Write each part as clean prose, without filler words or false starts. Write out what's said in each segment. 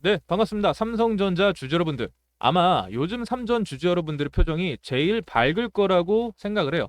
네, 반갑습니다. 삼성전자 주주 여러분들. 아마 요즘 삼전 주주 여러분들의 표정이 제일 밝을 거라고 생각을 해요.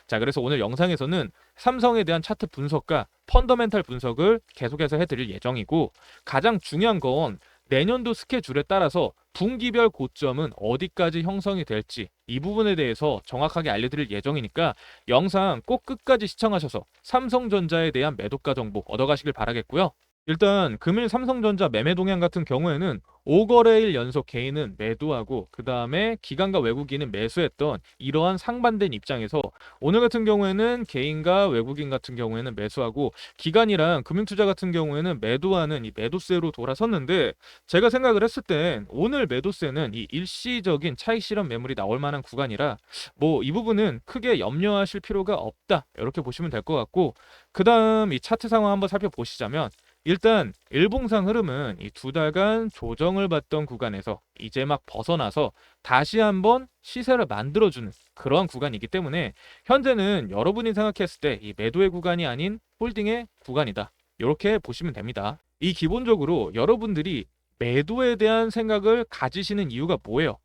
자, 그래서 오늘 영상에서는 삼성에 대한 차트 분석과 펀더멘탈 분석을 계속해서 해드릴 예정이고, 가장 중요한 건 내년도 스케줄에 따라서 분기별 고점은 어디까지 형성이 될지 이 부분에 대해서 정확하게 알려드릴 예정이니까 영상 꼭 끝까지 시청하셔서 삼성전자에 대한 매도가 정보 얻어가시길 바라겠고요. 일단 금일 삼성전자 매매 동향 같은 경우에는 5거래일 연속 개인은 매도하고 그 다음에 기관과 외국인은 매수했던 이러한 상반된 입장에서 오늘 같은 경우에는 개인과 외국인 같은 경우에는 매수하고 기관이랑 금융투자 같은 경우에는 매도하는 이 매도세로 돌아섰는데, 제가 생각을 했을 땐 오늘 매도세는 이 일시적인 차익 실현 매물이 나올 만한 구간이라 뭐 이 부분은 크게 염려하실 필요가 없다, 이렇게 보시면 될 것 같고, 그 다음 이 차트 상황 한번 살펴보시자면 일단 일봉상 흐름은 이 2달간 조정을 받던 구간에서 이제 막 벗어나서 다시 한번 시세를 만들어주는 그러한 구간이기 때문에 현재는 여러분이 생각했을 때 이 매도의 구간이 아닌 홀딩의 구간이다, 이렇게 보시면 됩니다. 이 기본적으로 여러분들이 매도에 대한 생각을 가지시는 이유가 뭐예요?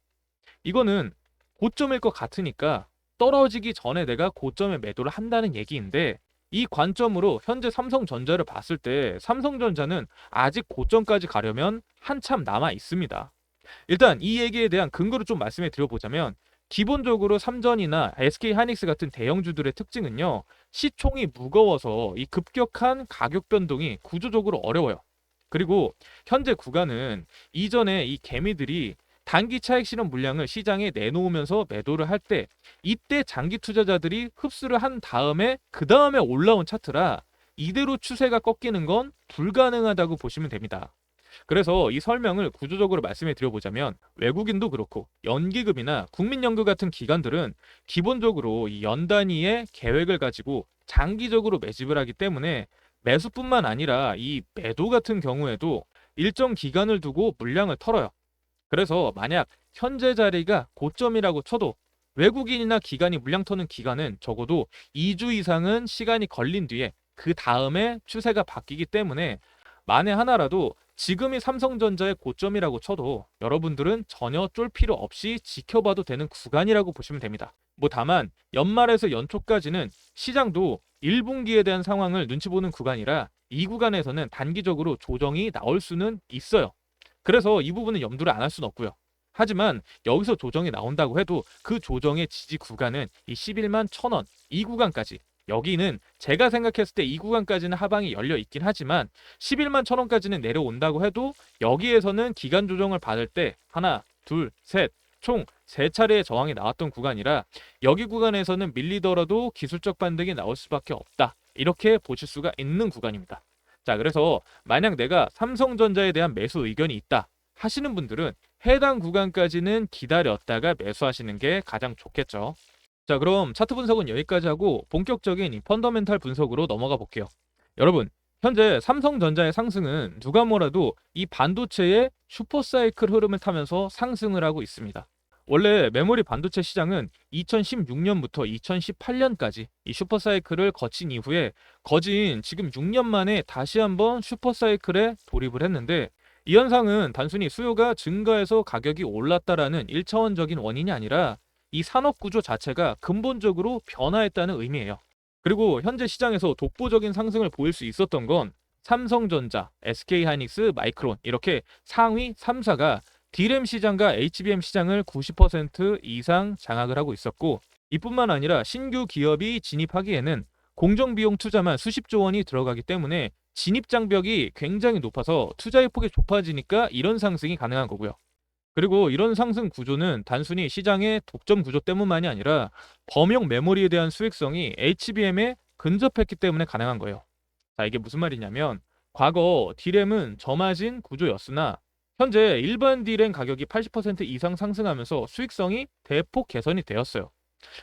이거는 고점일 것 같으니까 떨어지기 전에 내가 고점에 매도를 한다는 얘기인데, 이 관점으로 현재 삼성전자를 봤을 때 삼성전자는 아직 고점까지 가려면 한참 남아 있습니다. 일단 이 얘기에 대한 근거를 좀 말씀해 드려보자면, 기본적으로 삼전이나 SK하이닉스 같은 대형주들의 특징은요, 시총이 무거워서 이 급격한 가격 변동이 구조적으로 어려워요. 그리고 현재 구간은 이전에 이 개미들이 단기 차익 실현 물량을 시장에 내놓으면서 매도를 할 때 이때 장기 투자자들이 흡수를 한 다음에 그 다음에 올라온 차트라 이대로 추세가 꺾이는 건 불가능하다고 보시면 됩니다. 그래서 이 설명을 구조적으로 말씀해 드려보자면, 외국인도 그렇고 연기금이나 국민연금 같은 기관들은 기본적으로 이 연 단위의 계획을 가지고 장기적으로 매집을 하기 때문에 매수뿐만 아니라 이 매도 같은 경우에도 일정 기간을 두고 물량을 털어요. 그래서 만약 현재 자리가 고점이라고 쳐도 외국인이나 기관이 물량 터는 기간은 적어도 2주 이상은 시간이 걸린 뒤에 그 다음에 추세가 바뀌기 때문에, 만에 하나라도 지금이 삼성전자의 고점이라고 쳐도 여러분들은 전혀 쫄 필요 없이 지켜봐도 되는 구간이라고 보시면 됩니다. 뭐 다만 연말에서 연초까지는 시장도 1분기에 대한 상황을 눈치 보는 구간이라 이 구간에서는 단기적으로 조정이 나올 수는 있어요. 그래서 이 부분은 염두를 안 할 수는 없고요. 하지만 여기서 조정이 나온다고 해도 그 조정의 지지 구간은 이 11만 1,000원 이 구간까지, 여기는 제가 생각했을 때 이 구간까지는 하방이 열려 있긴 하지만 11만 1,000원까지는 내려온다고 해도 여기에서는 기간 조정을 받을 때 하나, 둘, 셋, 총 3차례의 저항이 나왔던 구간이라 여기 구간에서는 밀리더라도 기술적 반등이 나올 수밖에 없다, 이렇게 보실 수가 있는 구간입니다. 자, 그래서 만약 내가 삼성전자에 대한 매수 의견이 있다 하시는 분들은 해당 구간까지는 기다렸다가 매수하시는 게 가장 좋겠죠. 자, 그럼 차트 분석은 여기까지 하고 본격적인 이 펀더멘탈 분석으로 넘어가 볼게요. 여러분, 현재 삼성전자의 상승은 누가 뭐라도 이 반도체의 슈퍼사이클 흐름을 타면서 상승을 하고 있습니다. 원래 메모리 반도체 시장은 2016년부터 2018년까지 이 슈퍼사이클을 거친 이후에 거진 지금 6년 만에 다시 한번 슈퍼사이클에 돌입을 했는데, 이 현상은 단순히 수요가 증가해서 가격이 올랐다라는 1차원적인 원인이 아니라 이 산업 구조 자체가 근본적으로 변화했다는 의미예요. 그리고 현재 시장에서 독보적인 상승을 보일 수 있었던 건 삼성전자, SK하이닉스, 마이크론 이렇게 상위 3사가 D램 시장과 HBM 시장을 90% 이상 장악을 하고 있었고, 이뿐만 아니라 신규 기업이 진입하기에는 공정비용 투자만 수십조 원이 들어가기 때문에 진입 장벽이 굉장히 높아서 투자의 폭이 좁아지니까 이런 상승이 가능한 거고요. 그리고 이런 상승 구조는 단순히 시장의 독점 구조 때문만이 아니라 범용 메모리에 대한 수익성이 HBM에 근접했기 때문에 가능한 거예요. 자, 이게 무슨 말이냐면 과거 D램은 저마진 구조였으나 현재 일반 D램 가격이 80% 이상 상승하면서 수익성이 대폭 개선이 되었어요.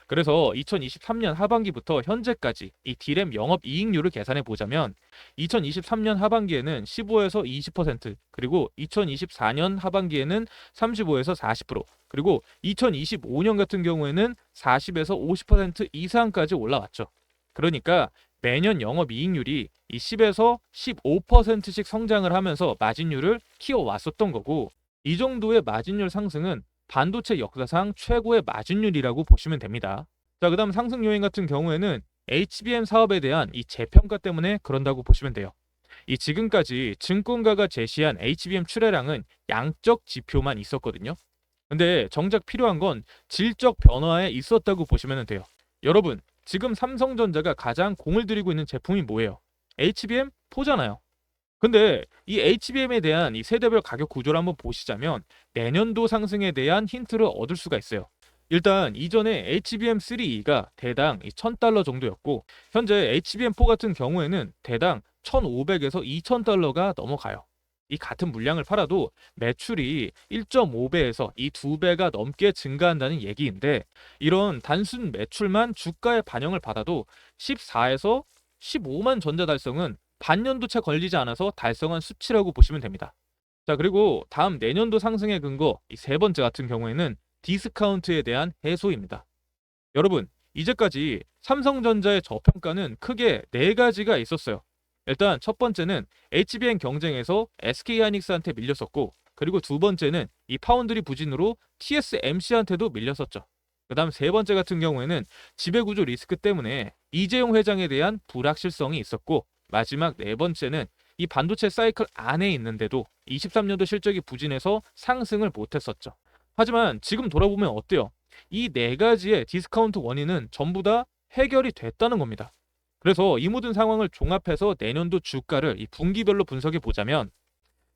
그래서 2023년 하반기부터 현재까지 이 D램 영업이익률을 계산해 보자면 2023년 하반기에는 15에서 20%, 그리고 2024년 하반기에는 35에서 40%, 그리고 2025년 같은 경우에는 40에서 50% 이상까지 올라왔죠. 그러니까 매년 영업이익률이 이 10에서 15%씩 성장을 하면서 마진율을 키워왔었던 거고, 이 정도의 마진율 상승은 반도체 역사상 최고의 마진율이라고 보시면 됩니다. 자, 그다음 상승 요인 같은 경우에는 HBM 사업에 대한 이 재평가 때문에 그런다고 보시면 돼요. 이 지금까지 증권가가 제시한 HBM 출하량은 양적 지표만 있었거든요. 근데 정작 필요한 건 질적 변화에 있었다고 보시면 돼요. 여러분, 지금 삼성전자가 가장 공을 들이고 있는 제품이 뭐예요? HBM4잖아요. 근데 이 HBM에 대한 이 세대별 가격 구조를 한번 보시자면 내년도 상승에 대한 힌트를 얻을 수가 있어요. 일단 이전에 HBM3E가 대당 1000달러 정도였고, 현재 HBM4 같은 경우에는 대당 1500에서 2000달러가 넘어가요. 이 같은 물량을 팔아도 매출이 1.5배에서 이 2배가 넘게 증가한다는 얘기인데, 이런 단순 매출만 주가에 반영을 받아도 14에서 15만 전자 달성은 반년도 채 걸리지 않아서 달성한 수치라고 보시면 됩니다. 자, 그리고 다음 내년도 상승의 근거 이 세 번째 같은 경우에는 디스카운트에 대한 해소입니다. 여러분, 이제까지 삼성전자의 저평가는 크게 네 가지가 있었어요. 일단 첫 번째는 HBM 경쟁에서 SK하이닉스한테 밀렸었고, 그리고 두 번째는 이 파운드리 부진으로 TSMC한테도 밀렸었죠. 그다음 세 번째 같은 경우에는 지배구조 리스크 때문에 이재용 회장에 대한 불확실성이 있었고, 마지막 네 번째는 이 반도체 사이클 안에 있는데도 23년도 실적이 부진해서 상승을 못했었죠. 하지만 지금 돌아보면 어때요? 이 네 가지의 디스카운트 원인은 전부 다 해결이 됐다는 겁니다. 그래서 이 모든 상황을 종합해서 내년도 주가를 이 분기별로 분석해 보자면,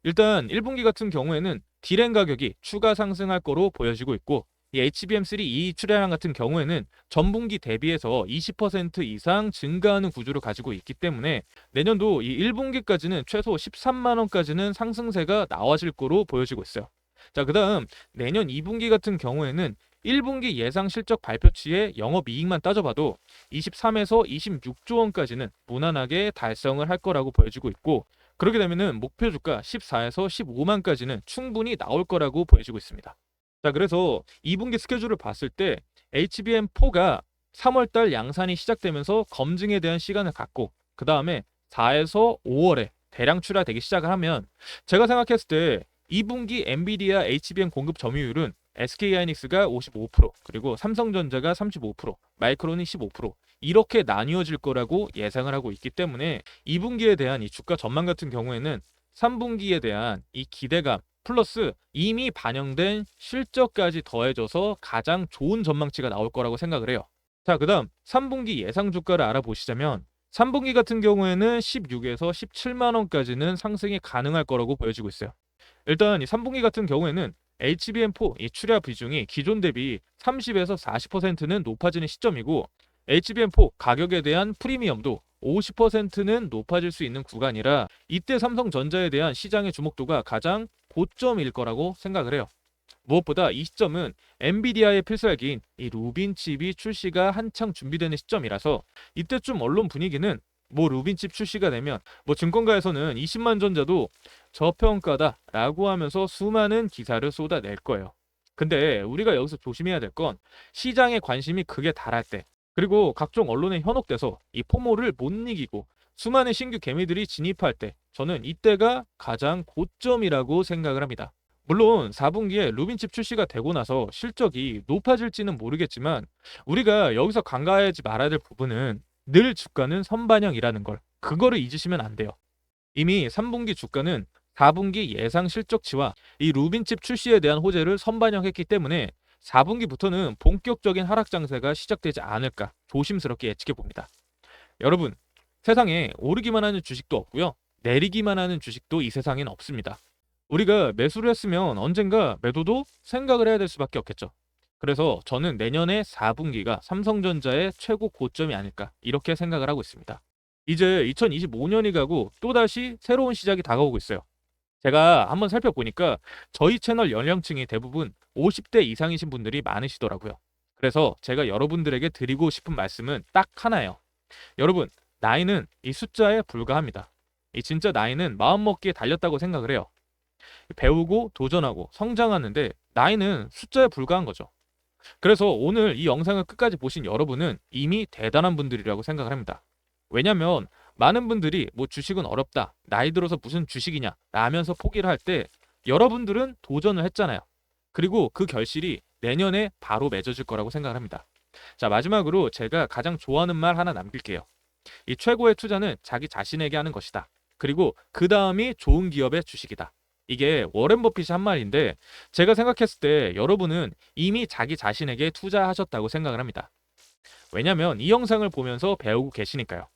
일단 1분기 같은 경우에는 디램 가격이 추가 상승할 거로 보여지고 있고, 이 HBM3E 출하량 같은 경우에는 전분기 대비해서 20% 이상 증가하는 구조를 가지고 있기 때문에 내년도 이 1분기까지는 최소 13만 원까지는 상승세가 나와질 거로 보여지고 있어요. 자, 그다음 내년 2분기 같은 경우에는 1분기 예상 실적 발표치의 영업이익만 따져봐도 23에서 26조 원까지는 무난하게 달성을 할 거라고 보여지고 있고, 그렇게 되면은 목표 주가 14에서 15만까지는 충분히 나올 거라고 보여지고 있습니다. 자, 그래서 2분기 스케줄을 봤을 때 HBM4가 3월달 양산이 시작되면서 검증에 대한 시간을 갖고, 그 다음에 4에서 5월에 대량 출하되기 시작을 하면, 제가 생각했을 때 2분기 엔비디아 HBM 공급 점유율은 SK하이닉스가 55%, 그리고 삼성전자가 35%, 마이크론이 15% 이렇게 나뉘어질 거라고 예상을 하고 있기 때문에 2분기에 대한 이 주가 전망 같은 경우에는 3분기에 대한 이 기대감 플러스 이미 반영된 실적까지 더해져서 가장 좋은 전망치가 나올 거라고 생각을 해요. 자, 그다음 3분기 예상 주가를 알아보시자면 3분기 같은 경우에는 16에서 17만 원까지는 상승이 가능할 거라고 보여지고 있어요. 일단 이 3분기 같은 경우에는 HBM4 이 출하 비중이 기존 대비 30에서 40%는 높아지는 시점이고, HBM4 가격에 대한 프리미엄도 50%는 높아질 수 있는 구간이라 이때 삼성전자에 대한 시장의 주목도가 가장 고점일 거라고 생각을 해요. 무엇보다 이 시점은 엔비디아의 필살기인 이 루빈 칩이 출시가 한창 준비되는 시점이라서 이때쯤 언론 분위기는 뭐 루빈 칩 출시가 되면 뭐 증권가에서는 20만 전자도 저평가다라고 하면서 수많은 기사를 쏟아낼 거예요. 근데 우리가 여기서 조심해야 될 건 시장의 관심이 극에 달할 때, 그리고 각종 언론에 현혹돼서 이 포모를 못 이기고 수많은 신규 개미들이 진입할 때, 저는 이때가 가장 고점이라고 생각을 합니다. 물론 4분기에 루빈칩 출시가 되고 나서 실적이 높아질지는 모르겠지만, 우리가 여기서 간과하지 말아야 될 부분은 늘 주가는 선반영이라는 걸, 그거를 잊으시면 안 돼요. 이미 3분기 주가는 4분기 예상 실적치와 이 루빈칩 출시에 대한 호재를 선반영했기 때문에 4분기부터는 본격적인 하락 장세가 시작되지 않을까 조심스럽게 예측해 봅니다. 여러분, 세상에 오르기만 하는 주식도 없고요, 내리기만 하는 주식도 이 세상엔 없습니다. 우리가 매수를 했으면 언젠가 매도도 생각을 해야 될 수밖에 없겠죠. 그래서 저는 내년에 4분기가 삼성전자의 최고 고점이 아닐까 이렇게 생각을 하고 있습니다. 이제 2025년이 가고 또다시 새로운 시작이 다가오고 있어요. 제가 한번 살펴보니까 저희 채널 연령층이 대부분 50대 이상이신 분들이 많으시더라고요. 그래서 제가 여러분들에게 드리고 싶은 말씀은 딱 하나예요. 여러분, 나이는 이 숫자에 불과합니다. 이 진짜 나이는 마음먹기에 달렸다고 생각을 해요. 배우고 도전하고 성장하는데 나이는 숫자에 불과한 거죠. 그래서 오늘 이 영상을 끝까지 보신 여러분은 이미 대단한 분들이라고 생각을 합니다. 왜냐면 많은 분들이 뭐 주식은 어렵다, 나이 들어서 무슨 주식이냐 라면서 포기를 할 때 여러분들은 도전을 했잖아요. 그리고 그 결실이 내년에 바로 맺어질 거라고 생각을 합니다. 자, 마지막으로 제가 가장 좋아하는 말 하나 남길게요. 이 최고의 투자는 자기 자신에게 하는 것이다. 그리고 그 다음이 좋은 기업의 주식이다. 이게 워렌 버핏이 한 말인데 제가 생각했을 때 여러분은 이미 자기 자신에게 투자하셨다고 생각을 합니다. 왜냐면 이 영상을 보면서 배우고 계시니까요.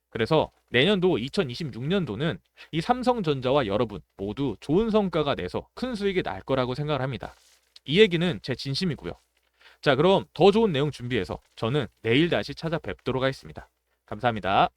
그래서 내년도 2026년도는 이 삼성전자와 여러분 모두 좋은 성과가 내서 큰 수익이 날 거라고 생각을 합니다. 이 얘기는 제 진심이고요. 자, 그럼 더 좋은 내용 준비해서 저는 내일 다시 찾아뵙도록 하겠습니다. 감사합니다.